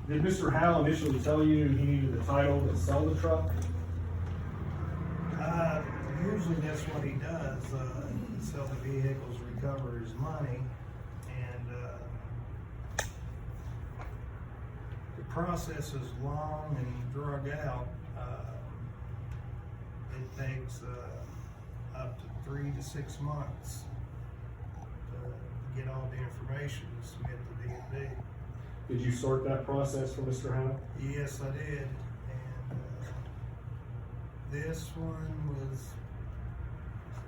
Did Mr. Howe initially tell you he needed the title to sell the truck? Usually that's what he does, sell the vehicles, recover his money, and the process is long and drug out. It takes up to 3 to 6 months to get all the information to submit to D&D. Did you sort that process for Mr. Howe? Yes, I did, and this one was,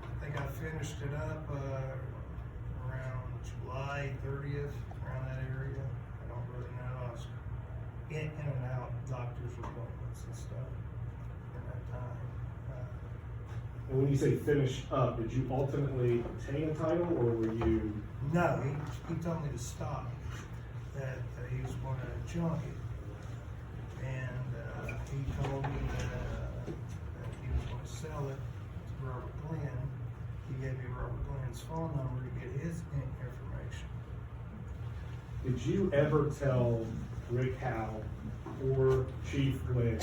I think I finished it up around July 30th, around that area. I don't really know. I was in and out doctor's appointments and stuff in that time. And when you say finish up, did you ultimately obtain a title, or were you? No, he told me to stop, that he was going to junk it. And he told me that he was going to sell it to Robert Glenn. He gave me Robert Glenn's phone number to get his information. Did you ever tell Rick Howe or Chief Glenn,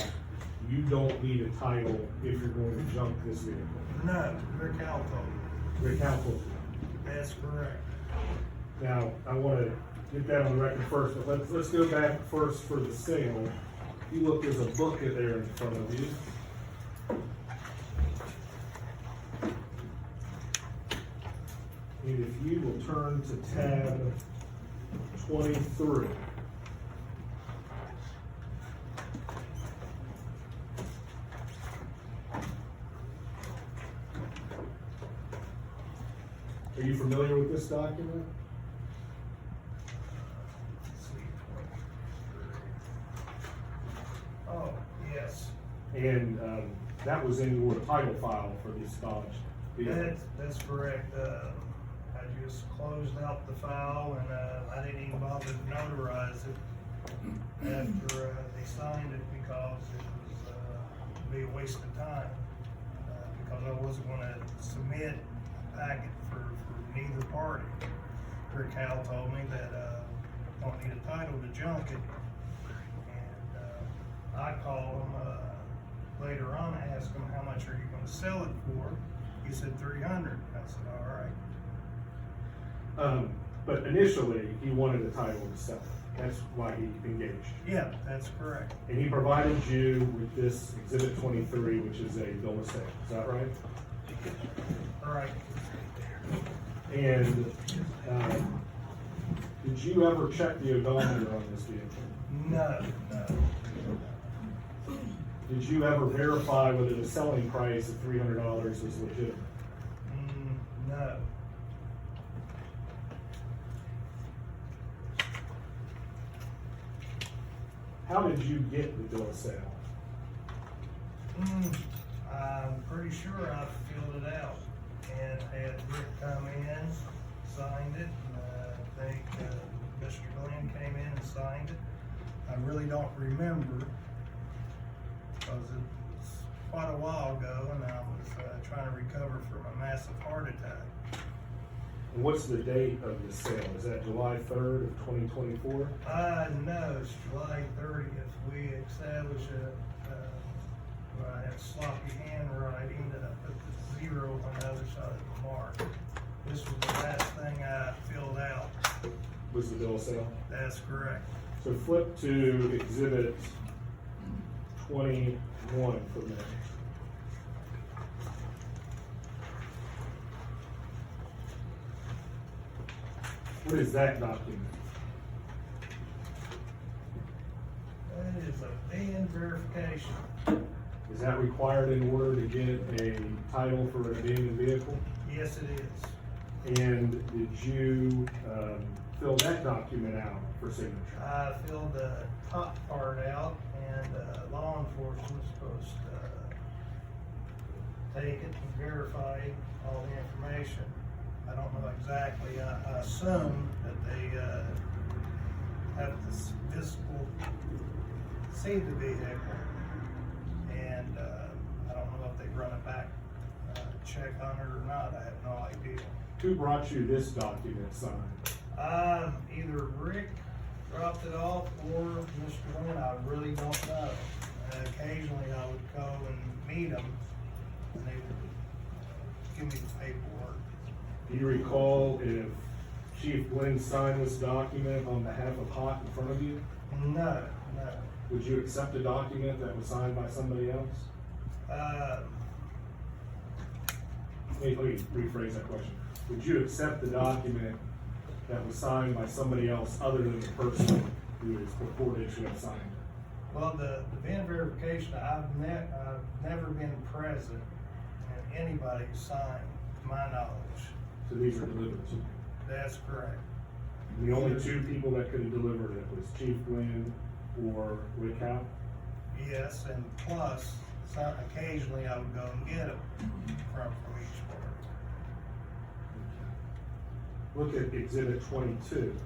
you don't need a title if you're going to junk this vehicle? No, Rick Howell told me. Rick Howe told you. That's correct. Now, I want to get that on the record first, but let's go back first for the sale. If you look, there's a book there in front of you. And if you will turn to tab 23. Are you familiar with this document? Oh, yes. And that was in your title file for the Scotch vehicle. That's correct. I just closed out the file and I didn't even bother to notarize it after they signed it, because it was be a waste of time, because I wasn't going to submit a packet for neither party. Rick Howell told me that I don't need a title to junk it, and I called him later on and asked him, how much are you going to sell it for? He said 300. I said, all right. But initially, he wanted a title to sell it. That's why he engaged. Yeah, that's correct. And he provided you with this Exhibit 23, which is a bill of sale. Is that right? All right. And did you ever check the odometer on this vehicle? No. Did you ever verify whether the selling price of $300 was legitimate? No. How did you get the bill of sale? I'm pretty sure I filled it out and had Rick come in, signed it, and I think Mr. Glenn came in and signed it. I really don't remember, because it was quite a while ago and I was trying to recover from a massive heart attack. And what's the date of the sale? Is that July 3rd of 2024? No, it's July 30th. We established I had sloppy handwriting that I put the 0 on the other side of the mark. This was the last thing I filled out. Was the bill of sale? That's correct. So flip to Exhibit 21 for a minute. What is that document? That is a VIN verification. Is that required in order to get a title for an abandoned vehicle? Yes, it is. And did you fill that document out for signature? I filled the top part out, and law enforcement was supposed to take it and verify all the information. I don't know exactly. I assume that they have this physical see the vehicle, and I don't know if they run a back check on it or not. I have no idea. Who brought you this document signed? Either Rick dropped it off, or Mr. Lynn, I really don't know. Occasionally I would go and meet them, and they would give me the paperwork. Do you recall if Chief Glenn signed this document on behalf of Hot in front of you? No. Would you accept a document that was signed by somebody else? Let me rephrase that question. Would you accept the document that was signed by somebody else other than the person who is purported to have signed it? Well, the VIN verification, I've never been present in anybody signed, to my knowledge. So these are delivered to you. That's correct. The only two people that could have delivered it was Chief Glenn or Rick Howe? Yes, and plus, occasionally I would go and get them from each party. Look at Exhibit 22.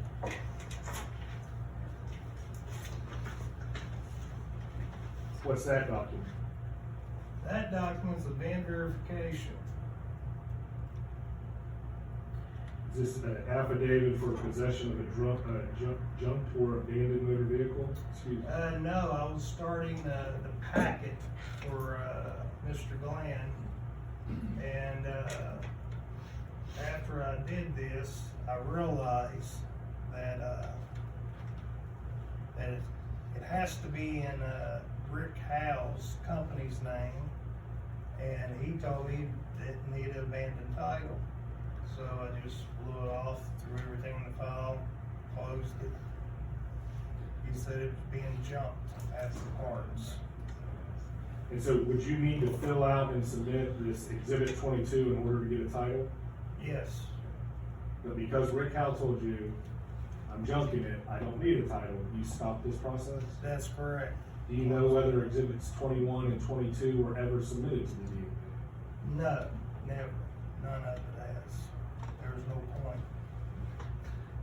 What's that document? That document's a VIN verification. Is this an affidavit for possession of a junked or abandoned motor vehicle? Excuse me. No, I was starting the packet for Mr. Glenn, and after I did this, I realized that it has to be in Rick Howe's company's name, and he told me it needed abandoned title. So I just blew it off, threw everything in the file, closed it. He said it was being jumped as the parts. And so would you need to fill out and submit this Exhibit 22 in order to get a title? Yes, But because Rick Howe told you, I'm junking it, I don't need a title, you stop this process? that's correct. Do you know whether Exhibits 21 and 22 were ever submitted to the DMV? No, never. None of it has. There's no point.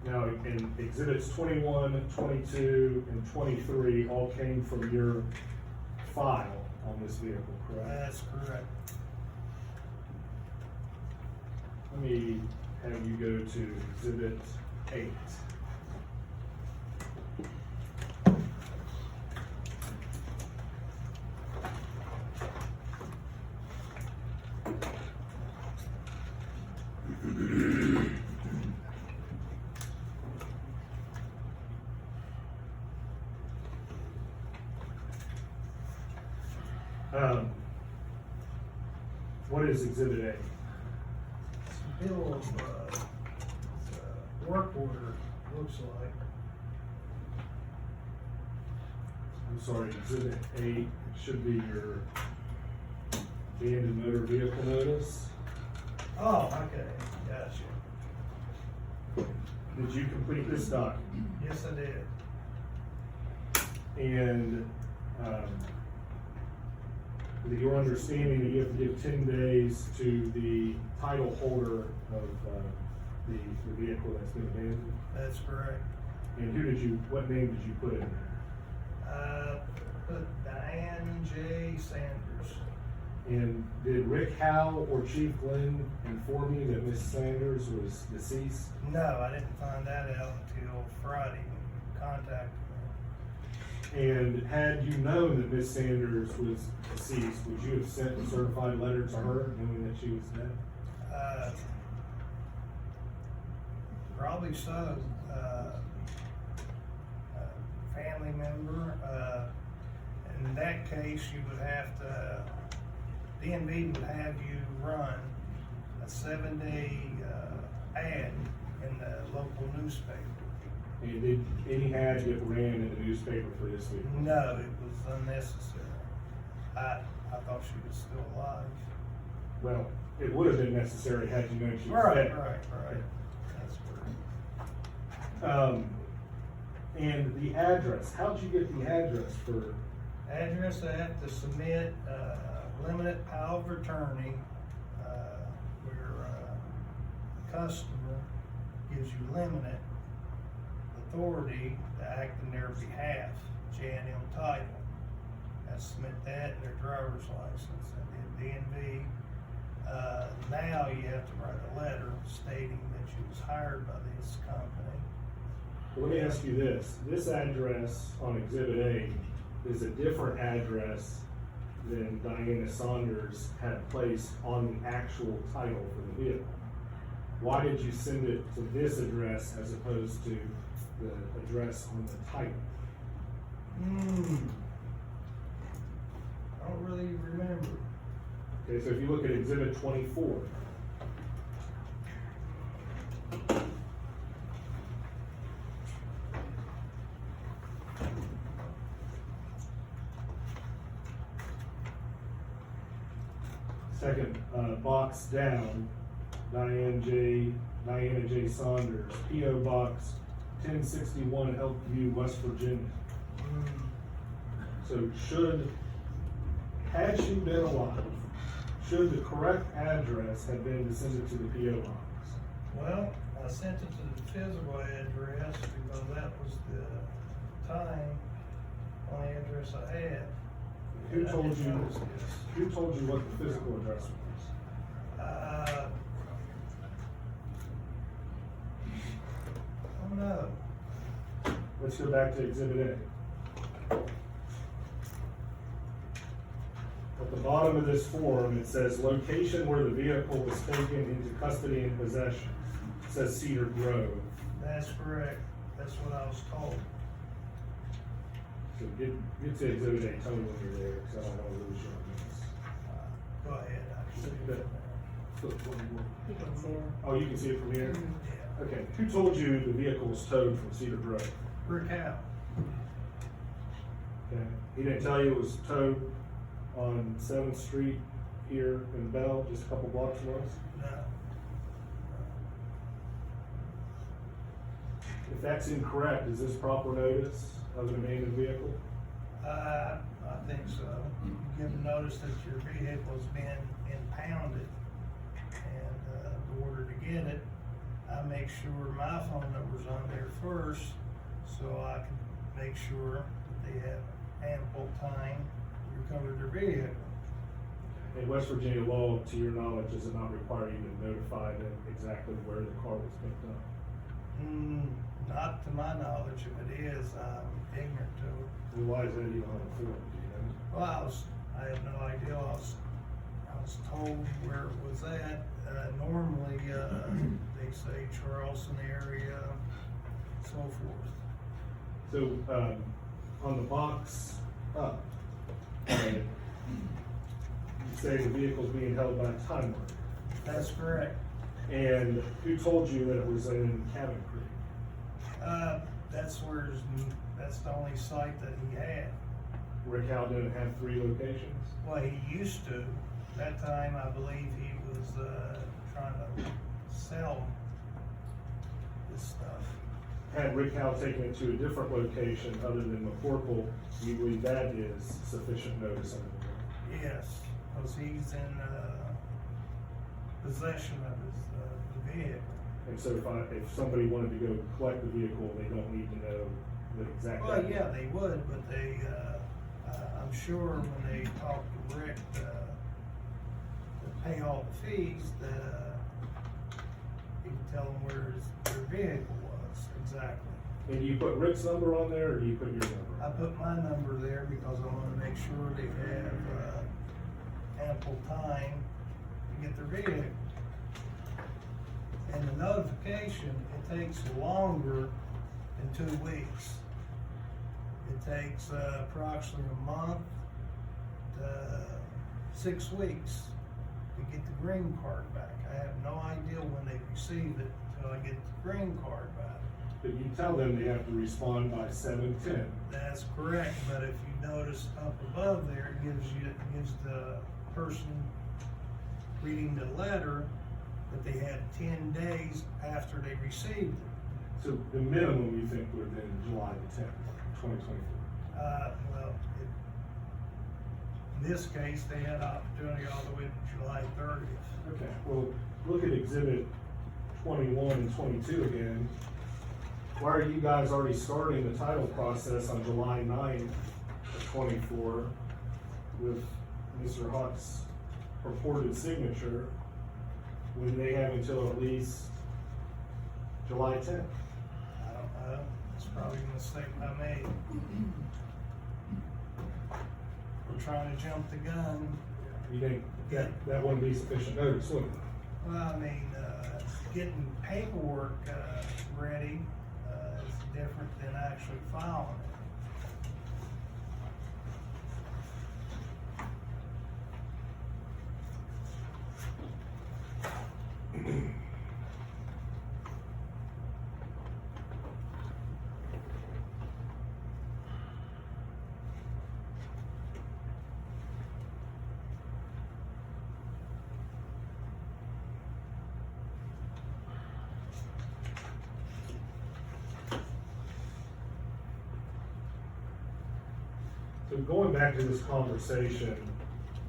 Now, in Exhibits 21, 22, and 23 all came from your file on this vehicle, correct? That's correct. Let me have you go to Exhibit 8. What is Exhibit 8? Bill of work order, looks like. I'm sorry, Exhibit 8 should be your abandoned motor vehicle notice. Oh, okay, gotcha. Did you complete this document? Yes, I did. And with your understanding that you have to give 10 days to the title holder of the vehicle that's been abandoned? That's correct. And what name did you put in there? Put Diane J. Sanders. And did Rick Howe or Chief Glenn inform you that Miss Sanders was deceased? No, I didn't find that out until Friday when you contacted me. And had you known that Miss Sanders was deceased, would you have sent a certified letter to her knowing that she was dead? Probably so. Family member. In that case, you would have to, DMV would have you run a 7-day ad in the local newspaper. And did any ad get ran in the newspaper for this week? No, it was unnecessary. I thought she was still alive. Well, it would have been necessary had you known she was Right. dead. That's correct. And the address, how'd you get the address for? Address, I have to submit limited power of attorney, where the customer gives you limited authority to act in their behalf, J&M Title. I submit that and their driver's license, and then DMV. Now you have to write a letter stating that you was hired by this company, Let me ask you this address on Exhibit A is a different address than Diana Saunders had placed on the actual title for the vehicle. Why did you send it to this address as opposed to the address on the title? I don't really remember. Okay, so if you look at Exhibit 24. Second box down, Diana J. Saunders, P.O. Box 1061, Elkview, West Virginia. So had she been alive, should the correct address have been to send it to the P.O. Box? Well, I sent it to the physical address because that was the time, only address I had. Who I told didn't you? notice this. Who told you what the physical address was? Oh no. Let's go back to Exhibit A. At the bottom of this form, it says location where the vehicle was taken into custody and possession. It says Cedar Grove. That's correct. That's what I was told. So get to Exhibit A, tell me when you're there, because I don't want to lose you on this. Go ahead. I can see it Okay. from there. Oh, you can see it from here? Yeah. Okay, who told you the vehicle was towed from Cedar Grove? Rick Howe. Okay, he didn't tell you it was towed on 7th Street here in Belle, just a couple blocks from us? No. If that's incorrect, is this proper notice of an abandoned vehicle? I think so. You give notice that your vehicle's been impounded, and in order to get it, I make sure my phone number's on there first, so I can make sure that they have ample time to recover their vehicle. In West Virginia law, to your knowledge, does it not require you to notify them exactly where the car was picked up? Not to my knowledge. If it is, I'm ignorant to it. And why is that even on the form, do you know? Well, I had no idea. I was told where it was at. Normally, they say Charleston area, so forth. So, on the box up, you say the vehicle's being held by a time warner. That's correct. And who told you that it was in Cabot Creek? That's the only site that he had. Rick Howe didn't have 3 locations? Well, he used to. That time, I believe he was trying to sell this stuff. Had Rick Howe taken it to a different location other than McCorkle, you believe that is sufficient notice under the law? Yes, because he's in possession of the vehicle. And so if somebody wanted to go collect the vehicle, they don't need to know the exact. Well, yeah, they would, but they, I'm sure when they talk to Rick, to pay all the fees, that, he can tell them where their vehicle was exactly. And do you put Rick's number on there, or do you put your number? I put my number there because I wanna make sure they have, ample time to get their vehicle. And the notification, it takes longer than 2 weeks. It takes approximately a month to 6 weeks to get the green card back. I have no idea when they receive it until I get the green card back. But you tell them they have to respond by 7/10. That's correct, but if you notice up above there, it gives the person reading the letter that they had 10 days after they received it. So the minimum you think would have been July the 10th, 2024. Well, in this case, they had opportunity all the way to July 30th. Okay, well, look at Exhibit 21 and 22 again. Why are you guys already starting the title process on July 9th of 24 with Mr. Huck's purported signature when they have until at least July 10th? I don't know. probably a mistake I made. We're trying to jump the gun. You think that wouldn't be sufficient notice, would it? Well, I mean, getting paperwork, ready, is different than actually filing it. So going back to this conversation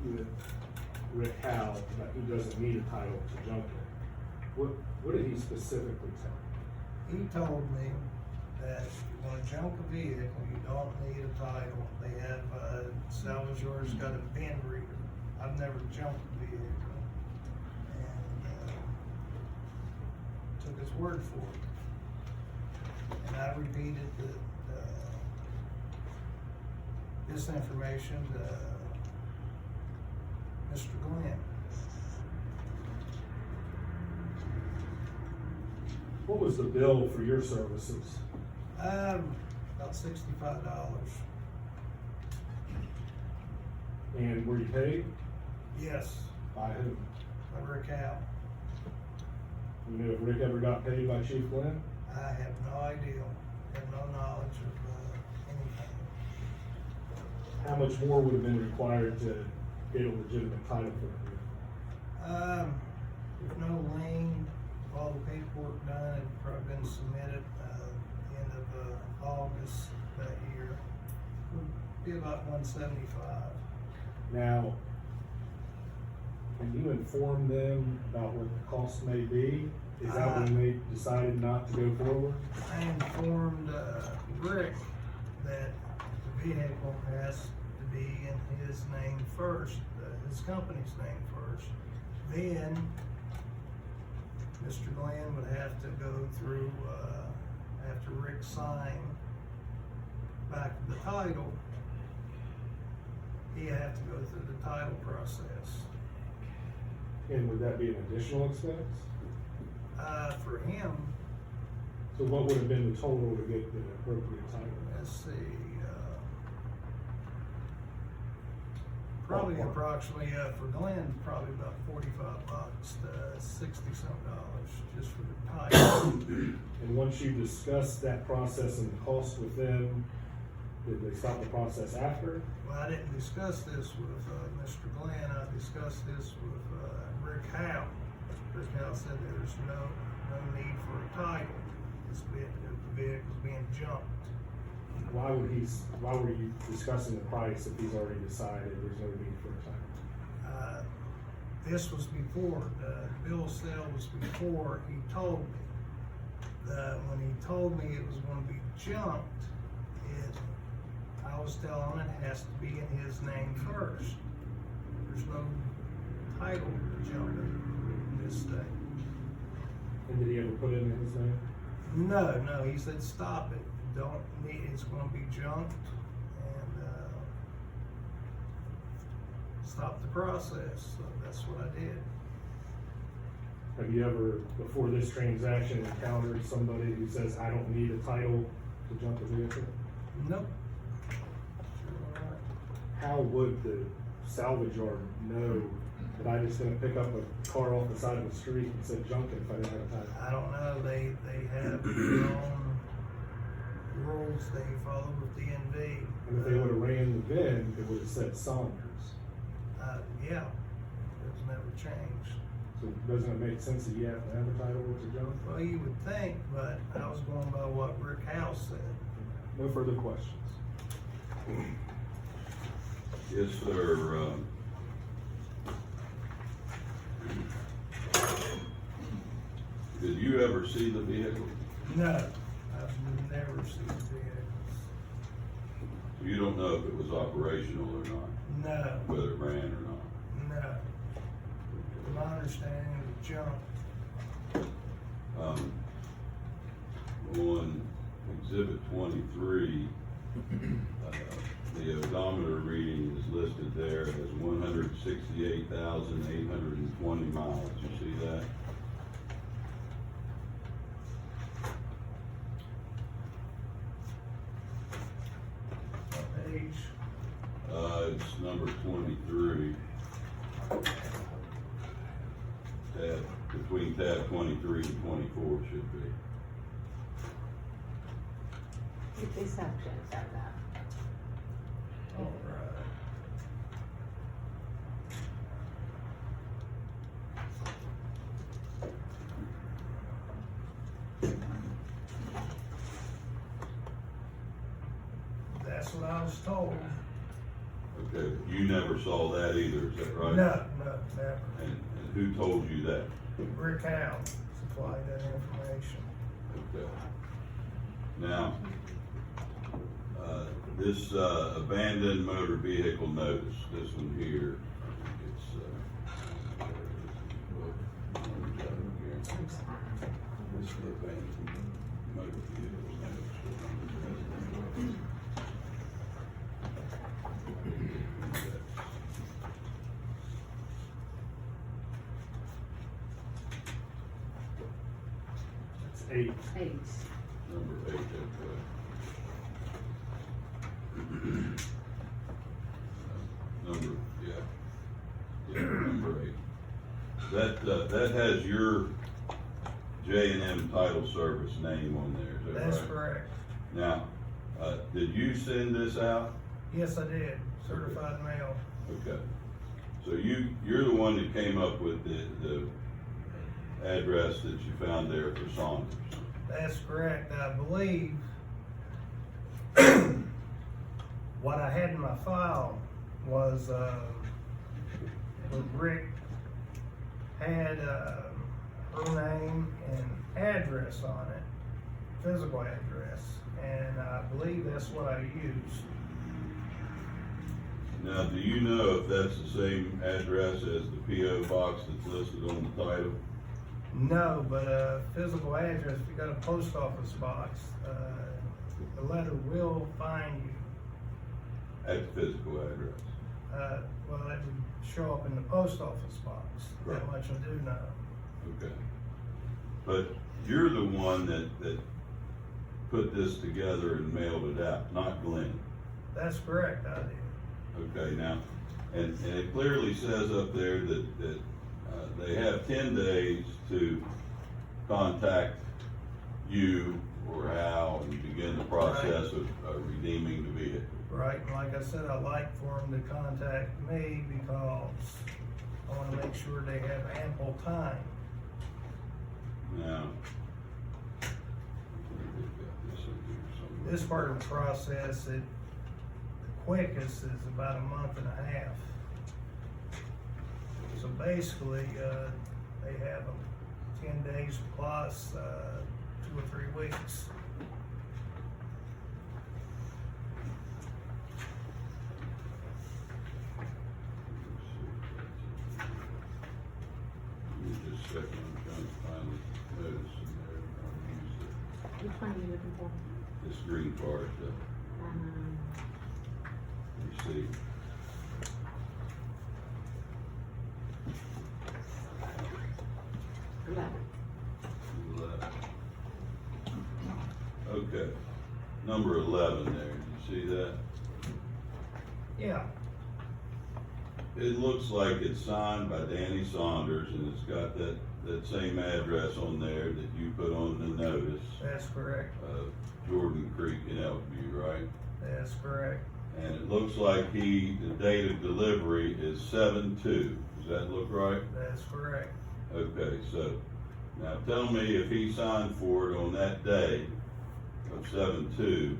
with Rick Howe about who doesn't need a title to junk it, what did he specifically tell you? He told me that if you wanna junk a vehicle, you don't need a title. They have, salvagers got a VIN reader. I've never junked a vehicle. And, took his word for it. And I repeated this information to Mr. Glenn. What was the bill for your services? About $65. And were you paid? Yes, By who? by Rick Howe. You know if Rick ever got paid by Chief Glenn? I have no idea, have no knowledge of anything. How much more would have been required to get a legitimate title for it? With no lien, all the paperwork done, had probably been submitted, end of, August that year. Would be about $175. Now, can you inform them about what the cost may be? Is that when they decided not to go forward? I informed, Rick that the vehicle has to be in his name first, his company's name first. Then, Mr. Glenn would have to go through, after Rick signed back the title, he'd have to go through the title process. And would that be an additional expense? For him, So what would have been the total to get the appropriate title? let's see, probably Ballpark. approximately, for Glenn, probably about $45 to $60-some, just for the title. And once you discussed that process and the cost with them, did they stop the process after? Well, I didn't discuss this with, Mr. Glenn, I discussed this with, Rick Howe. Rick Howe said there's no need for a title, the vehicle's being jumped. Why were you discussing the price if he's already decided there's no need for a title? This was before, the bill of sale was before he told me. When he told me it was gonna be jumped, I was telling him it has to be in his name first. There's no title to jump in this thing. And did he ever put it in his name? No, he said, stop it, don't need, it's gonna be junked, and, stop the process, so that's what I did. Have you ever, before this transaction, encountered somebody who says, I don't need a title to jump a vehicle? Nope. How would the salvage yard know that I just gonna pick up a car off the side of the street and say junk it if I didn't have a title? I don't know, they have their own rules they follow with DNV. And if they would've ran the VIN, it would've said Saunders. Yeah, it's never changed. So doesn't it make sense that you have to have a title to junk? Well, you would think, but I was going by what Rick House said. No further questions. Yes, sir. Did you ever see the vehicle? No, I've never seen vehicles. You don't know if it was operational or not, No, whether it ran or not. no. To my understanding, it was junked. On exhibit 23, the odometer reading is listed there as 168,820 miles. You see that? What page? It's number 23. Between tab 23 and 24 should be. This section is that. All right. That's what I was told. Okay, you never saw that either, is that right? No, never. And who told you that? Rick Howe supplied that information. Okay. Now, this abandoned motor vehicle notice, this one here, this is the abandoned motor vehicle notice. It's 8. 8. Number 8, okay. Number, number 8. That has your J&M Title Service name on there, is that right? That's correct. Now, did you send this out? Yes, I did. Certified mail. Okay. So you're the one that came up with the address that you found there for Saunders? That's correct. I believe what I had in my file was when Rick had her name and address on it, physical address, and I believe that's what I used. Now, do you know if that's the same address as the P.O. box that's listed on the title? No, but physical address, if you got a post office box, the letter will find you. At the physical address? Well, that would show up in the post office box. Right. That much I do know. Okay. But you're the one that put this together and mailed it out, not Glenn. That's correct, I did. Okay, now, and it clearly says up there that they have 10 days to contact you or Hal and begin the process of redeeming the vehicle. Right, and like I said, I like for them to contact me because I wanna make sure they have ample time. Now, This part of the process, the quickest is about a month and a half. So basically, they have them 10 days plus 2 or 3 weeks. Just a second, I'm trying to find the notice in there. I'll use Which one are you looking for? this green part, you see. Okay, number 11 there, you see that? Yeah, It looks like it's signed by Danny Saunders, and it's got that same address on there that you put on the notice. that's correct. Jordan Creek in Elkview, right? That's correct. And it looks like the date of delivery is 7/2. Does that look right? That's correct. Okay, so now tell me if he signed for it on that day of 7/2,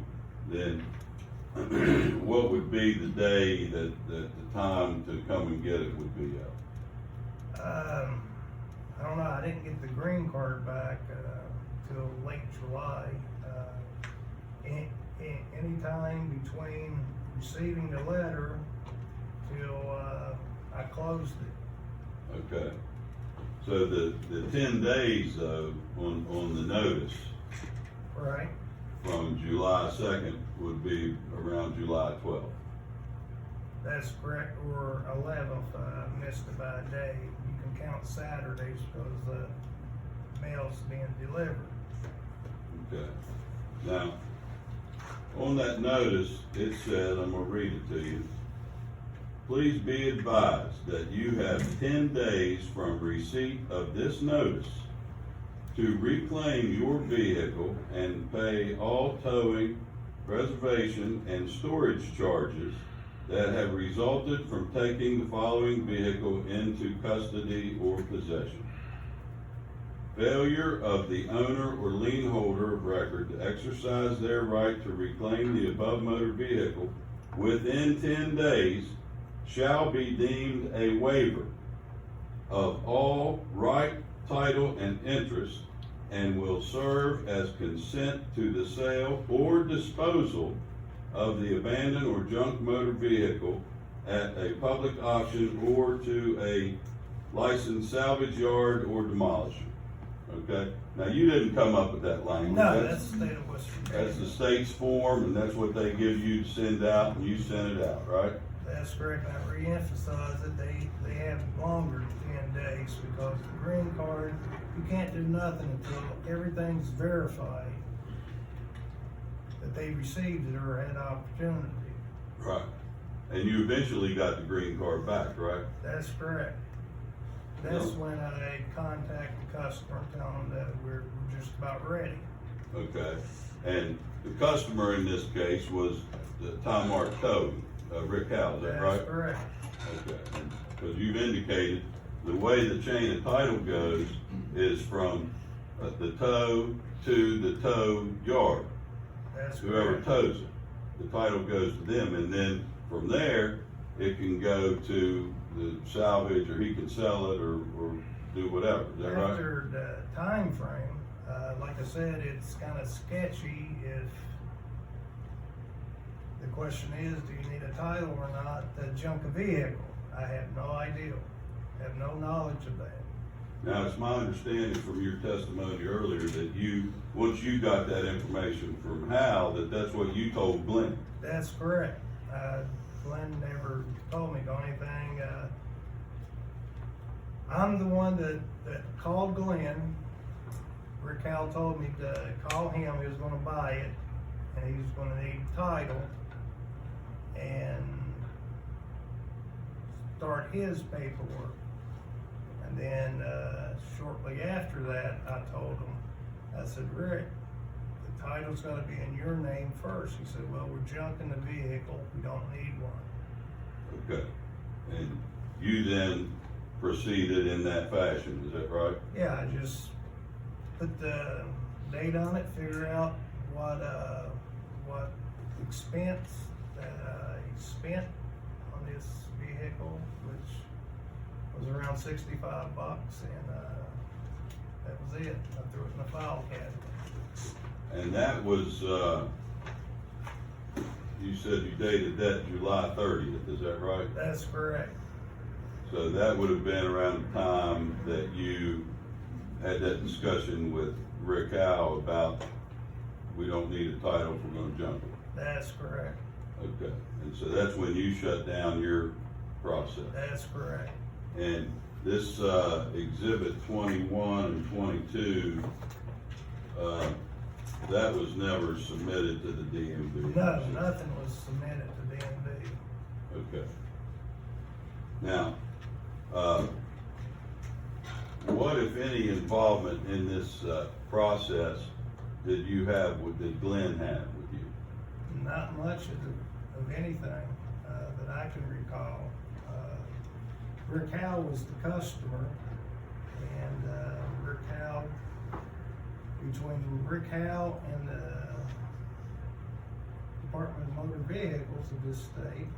then what would be the day that the time to come and get it would be up? I don't know, I didn't get the green card back till late July. Anytime between receiving the letter till I closed it. Okay. So the 10 days though, on the notice, Right. from July 2nd would be around July 12th. That's correct, or 11th, I missed it by a day. You can count Saturdays because the mail's being delivered. Okay. Now, on that notice, it said, I'm gonna read it to you. Please be advised that you have 10 days from receipt of this notice to reclaim your vehicle and pay all towing, preservation, and storage charges that have resulted from taking the following vehicle into custody or possession. Failure of the owner or lien holder of record to exercise their right to reclaim the above motor vehicle within 10 days shall be deemed a waiver of all right, title, and interest, and will serve as consent to the sale or disposal of the abandoned or junk motor vehicle at a public auction or to a licensed salvage yard or demolisher. Okay? Now, you didn't come up with that language. No, that's the state of West Virginia. That's the state's form, and that's what they give you to send out, and you send it out, right? That's correct. I reemphasize that they have longer than 10 days because the green card, you can't do nothing until everything's verified that they received it or had opportunity. Right. And you eventually got the green card back, right? That's correct. That's No. when I contact the customer, tell them that we're just about ready. Okay. And the customer in this case was the Tom Art Towing, Rick Howe, is that right? That's correct. Okay. Because you've indicated the way the chain of title goes is from the tow to the tow yard. That's Whoever correct. tows it, the title goes to them, and then from there, it can go to the salvage, or he can sell it, or do whatever, is that right? After the time frame, like I said, it's kind of sketchy if the question is, do you need a title or not to junk a vehicle? I have no idea, have no knowledge of that. Now, it's my understanding from your testimony earlier that you, once you got that information from Hal, that's what you told Glenn. That's correct. Glenn never told me anything. I'm the one that called Glenn. Rick Howell told me to call him. He was gonna buy it, and he was gonna need title and start his paperwork. And then, shortly after that, I told him, I said, Rick, the title's gotta be in your name first. He said, well, we're junking the vehicle, we don't need one. Okay. And you then proceeded in that fashion, is that right? Yeah, I just put the date on it, figure out what expense that he spent on this vehicle, which was around $65, and that was it. I threw it in the file cabinet. And that was, you said you dated that July 30th, is that right? That's correct. So that would have been around the time that you had that discussion with Rick Howe about, we don't need a title if we're gonna junk it. That's correct. Okay, and so that's when you shut down your process. That's correct. And this, exhibit 21 and 22, that was never submitted to the DMV? No, nothing was submitted to DMV. Okay. Now, what, if any, involvement in this, process did you have, did Glenn have with you? Not much of anything that I can recall. Rick Howell was the customer, and Rick Howell, between Rick Howell and the Department of Motor Vehicles of this state,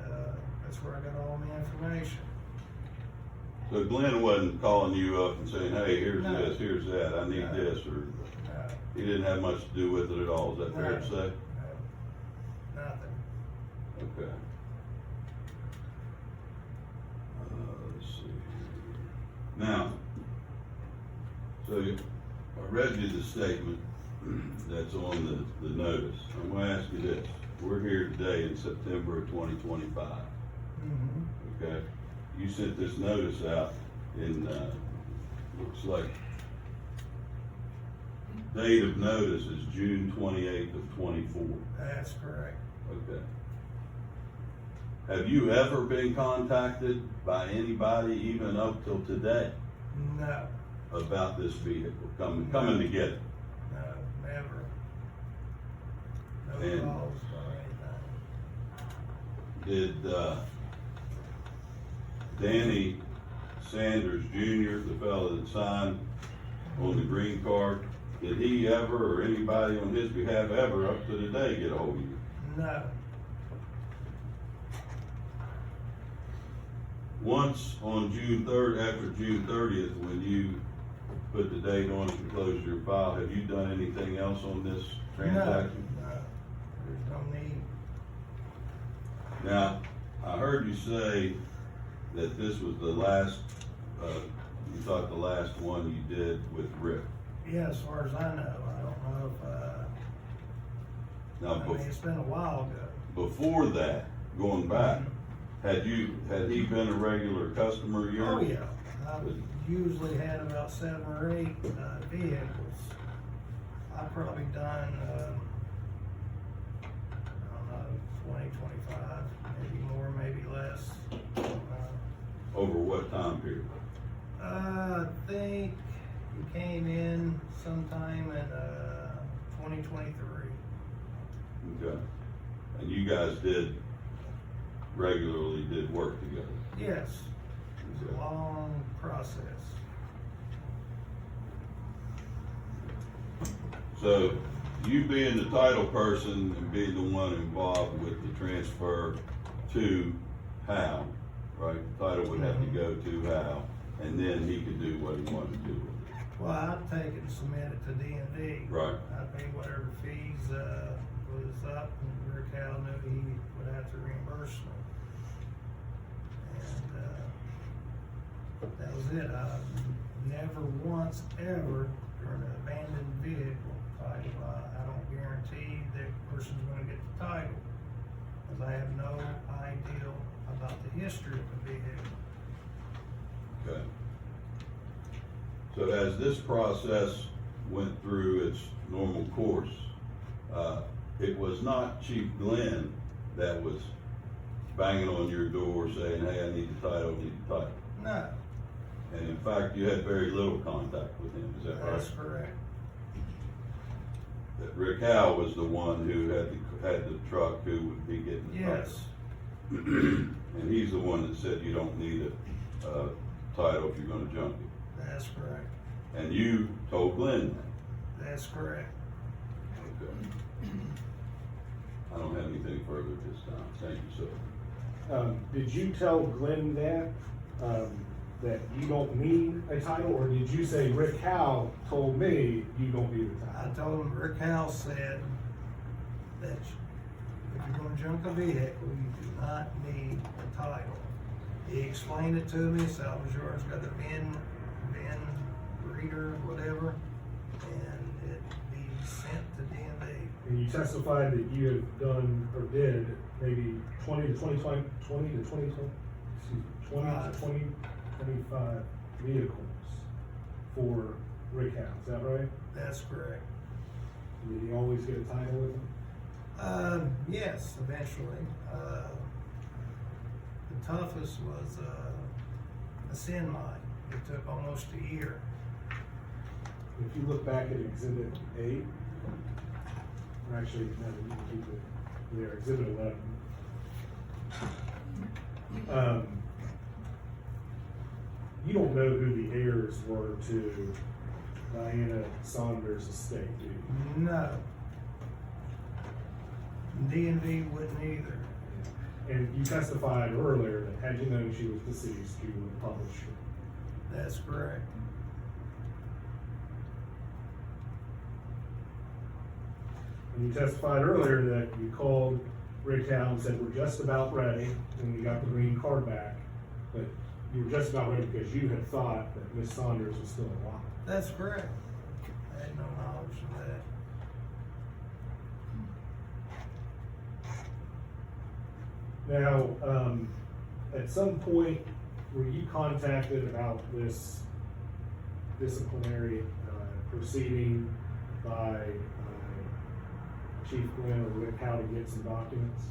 that's where I got all my information. So Glenn wasn't calling you up and saying, hey, here's No. this, here's that, I need No. this, or he didn't have much to do with it at all, is that fair to No. say? Nothing. Okay. Let's see here. Now, so I read you the statement that's on the notice. I'm gonna ask you this, we're here today in September of 2025, Mhm. okay? You sent this notice out in, looks like, date of notice is June 28th of 24, That's correct. okay? Have you ever been contacted by anybody, even up till today, No, about this vehicle coming to get it? no, never. No And- calls or anything. Did, Danny Sanders Jr., the fellow that signed on the green card, did he ever, or anybody on his behalf ever up to today get a hold of you? No, Once on June 3rd, after June 30th, when you put the date on and closed your file, have you done anything else on this transaction? no, there's no need. Now, I heard you say that this was the last, you thought the last one you did with Rick. Yeah, as far as I know, I don't know if, Now, I mean, it's been a while ago. before that, going back, had he been a regular customer of yours? Oh, yeah, I've usually had about 7 or 8, vehicles. I've probably done, I don't know, 20, 25, maybe more, maybe less. Over what time period? I think he came in sometime in, 2023. Okay. And you guys regularly did work together? Yes, it was a long process. So, you being the title person and being the one involved with the transfer to Hal, right? The title would have to go to Hal, and then he could do what he wanted to do with it. Well, I'd take it and submit it to D&D. Right. I'd pay whatever fees, was up, and Rick Howell knew he would have to reimburse me. And, that was it. I never once ever, during an abandoned vehicle title, I don't guarantee that person's gonna get the title. Cause I have no idea about the history of the vehicle. Okay. So as this process went through its normal course, it was not Chief Glenn that was banging on your door saying, hey, I need the title, No, And in fact, you had very little contact with him, is that right? that's correct. That Rick Howe was the one who had the truck who would be getting the title. Yes, And he's the one that said you don't need a title if you're gonna junk it. that's correct. And you told Glenn That's correct. that. Okay. I don't have anything further at this time. Thank you, sir. Did you tell Glenn that you don't need a title, or did you say Rick Howe told me you don't need a I title? told him, Rick Howell said that if you're gonna junk a vehicle, you do not need a title. He explained it to me, Salvageur's got a VIN reader, whatever, and it be sent to D&D. And you testified that you had done, or did, maybe 20 to 25 vehicles for Rick Howe, is that right? That's correct. Did he always get a title with him? Yes, eventually. The toughest was, a send mine. It took almost a year. If you look back at Exhibit 8, or actually, no, you can keep it there, Exhibit 11. You don't know who the heirs were to Diana Saunders' estate, do you? No. D&D wouldn't either. And you testified earlier that had you known she was deceased, you would have published her. That's correct. And you testified earlier that you called Rick Howe and said, we're just about ready, and we got the green card back, but you were just about ready because you had thought that Miss Saunders was still alive. That's correct. I had no knowledge of that. Now, at some point, were you contacted about this disciplinary, proceeding by, Chief Glenn or Rick Howe to get some documents?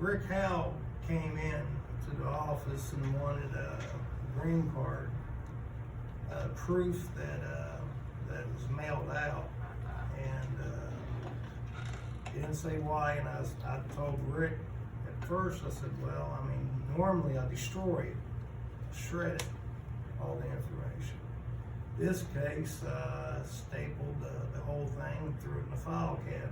Rick Howe came in to the office and wanted a green card, proof that was mailed out, and, he didn't say why, and I told Rick at first, I said, well, I mean, normally I destroy it, shred it, all the information. This case, stapled the whole thing, threw it in the file cabinet.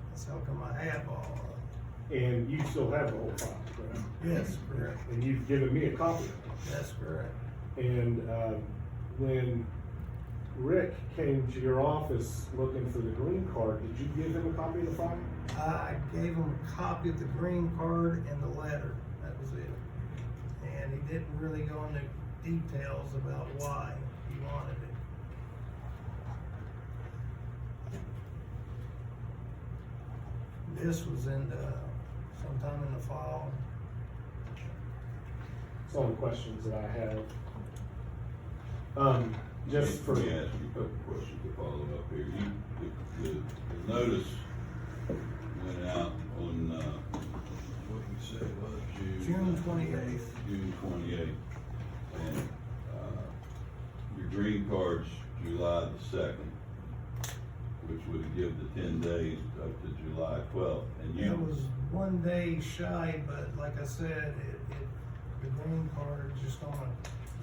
That's how come I have all of it. And you still have the whole file, correct? Yes, correct. And you've given me a copy of it. That's correct. And, when Rick came to your office looking for the green card, did you give him a copy of the file? I gave him a copy of the green card and the letter, that was it. And he didn't really go into details about why he wanted it. This was sometime in the fall. That's all the questions that I have. Just for. Let me ask you a couple questions to follow up here. The notice went out on, what we say it was, June 28th. June 28th. And, your green card's July the 2nd, which would give the 10 days up to July 12th. And It was 1 day shy, but like I said, the green card just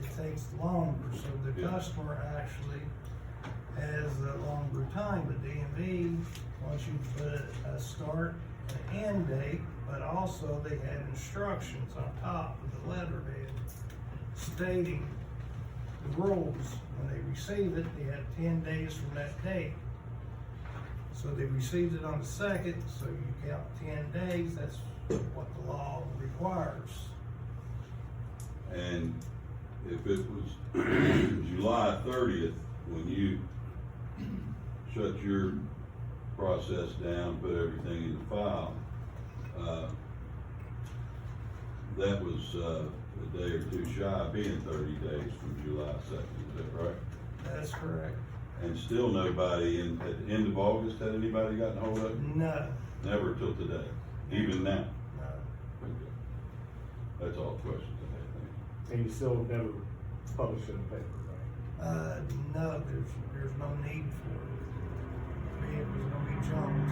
it takes longer, so the Yeah. customer actually has a longer time. The DMV wants you to put a start and end date, but also they had instructions on top of the letterhead stating the rules. When they receive it, they had 10 days from that date. So they received it on the 2nd, so you count 10 days, that's what the law requires. And if it was July 30th, when you shut your process down, put everything in the file, that was a day or two shy of being 30 days from July 2nd, is that right? That's correct. And still nobody at the end of August, had anybody gotten hold of it? No, Never till today, even now? no. Okay. That's all the questions I have, thank you. And you still never published it in the paper, right? No, there's no need for it. The vehicle's gonna be junked.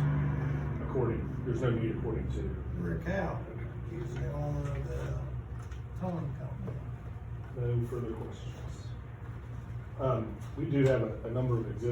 There's no need according to. Rick Howe, he's the owner of the towing company. No further questions. We do have a number of exhibits.